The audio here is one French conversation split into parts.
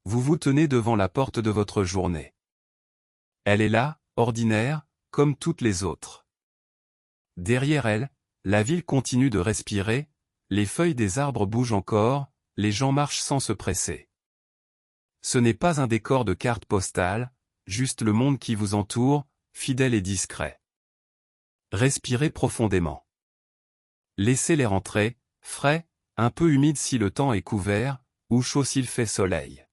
Vous vous tenez devant la porte de votre journée. Elle est là, ordinaire, comme toutes les autres. Derrière elle, la ville continue de respirer, les feuilles des arbres bougent encore, les gens marchent sans se presser. Ce n'est pas un décor de carte postale, juste le monde qui vous entoure, fidèle et discret. Respirez profondément. Laissez-les rentrer, frais, un peu humides si le temps est couvert, ou chaud s'il fait soleil.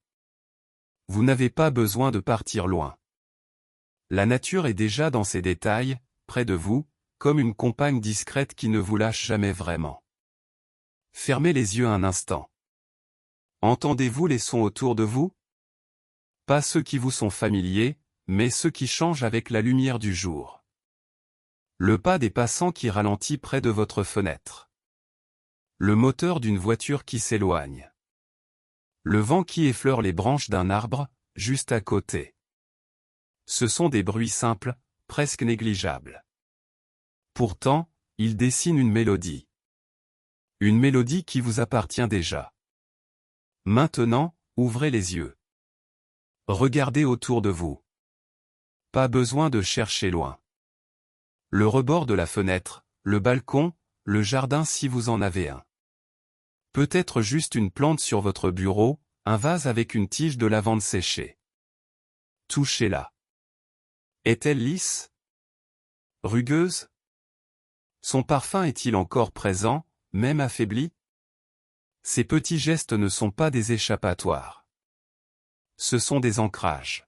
Vous n'avez pas besoin de partir loin. La nature est déjà dans ses détails, près de vous, comme une compagne discrète qui ne vous lâche jamais vraiment. Fermez les yeux un instant. Entendez-vous les sons autour de vous? Pas ceux qui vous sont familiers, mais ceux qui changent avec la lumière du jour. Le pas des passants qui ralentit près de votre fenêtre. Le moteur d'une voiture qui s'éloigne. Le vent qui effleure les branches d'un arbre, juste à côté. Ce sont des bruits simples, presque négligeables. Pourtant, ils dessinent une mélodie. Une mélodie qui vous appartient déjà. Maintenant, ouvrez les yeux. Regardez autour de vous. Pas besoin de chercher loin. Le rebord de la fenêtre, le balcon, le jardin si vous en avez un. Peut-être juste une plante sur votre bureau, un vase avec une tige de lavande séchée. Touchez-la. Est-elle lisse? Rugueuse? Son parfum est-il encore présent, même affaibli? Ces petits gestes ne sont pas des échappatoires. Ce sont des ancrages.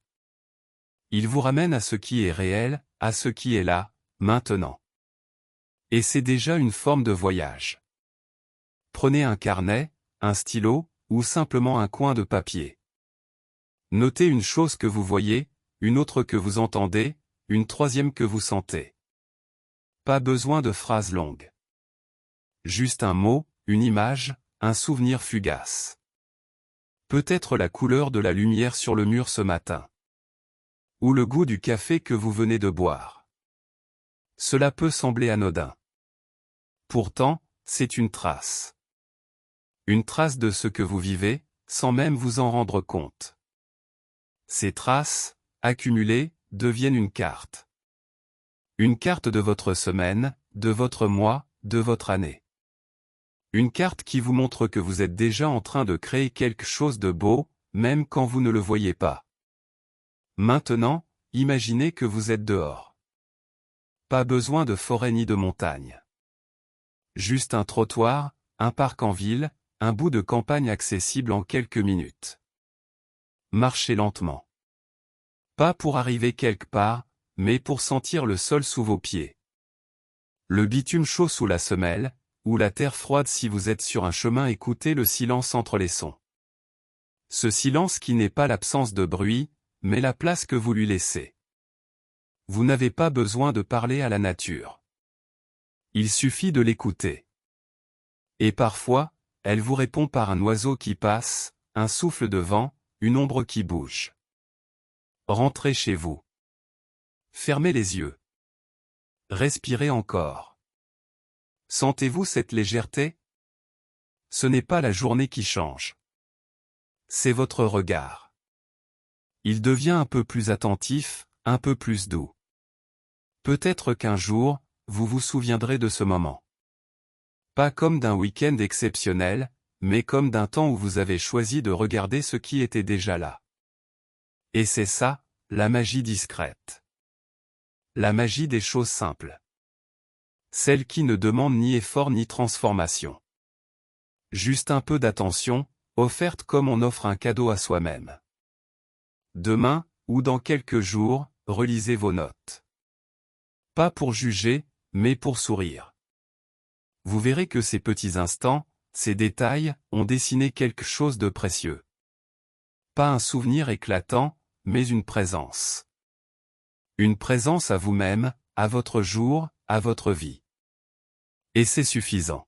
Ils vous ramènent à ce qui est réel, à ce qui est là, maintenant. Et c'est déjà une forme de voyage. Prenez un carnet, un stylo, ou simplement un coin de papier. Notez une chose que vous voyez, une autre que vous entendez, une troisième que vous sentez. Pas besoin de phrases longues. Juste un mot, une image, un souvenir fugace. Peut-être la couleur de la lumière sur le mur ce matin. Ou le goût du café que vous venez de boire. Cela peut sembler anodin. Pourtant, c'est une trace. Une trace de ce que vous vivez, sans même vous en rendre compte. Ces traces, accumulées, deviennent une carte. Une carte de votre semaine, de votre mois, de votre année. Une carte qui vous montre que vous êtes déjà en train de créer quelque chose de beau, même quand vous ne le voyez pas. Maintenant, imaginez que vous êtes dehors. Pas besoin de forêt ni de montagne. Juste un trottoir, un parc en ville, un bout de campagne accessible en quelques minutes. Marchez lentement. Pas pour arriver quelque part, mais pour sentir le sol sous vos pieds. Le bitume chaud sous la semelle, ou la terre froide si vous êtes sur un chemin. Écoutez le silence entre les sons. Ce silence qui n'est pas l'absence de bruit, mais la place que vous lui laissez. Vous n'avez pas besoin de parler à la nature. Il suffit de l'écouter. Et parfois, elle vous répond par un oiseau qui passe, un souffle de vent, une ombre qui bouge. Rentrez chez vous. Fermez les yeux. Respirez encore. Sentez-vous cette légèreté? Ce n'est pas la journée qui change. C'est votre regard. Il devient un peu plus attentif, un peu plus doux. Peut-être qu'un jour, vous vous souviendrez de ce moment. Pas comme d'un week-end exceptionnel, mais comme d'un temps où vous avez choisi de regarder ce qui était déjà là. Et c'est ça, la magie discrète. La magie des choses simples. Celle qui ne demande ni effort ni transformation. Juste un peu d'attention, offerte comme on offre un cadeau à soi-même. Demain, ou dans quelques jours, relisez vos notes. Pas pour juger, mais pour sourire. Vous verrez que ces petits instants, ces détails, ont dessiné quelque chose de précieux. Pas un souvenir éclatant, mais une présence. Une présence à vous-même, à votre jour, à votre vie. Et c'est suffisant.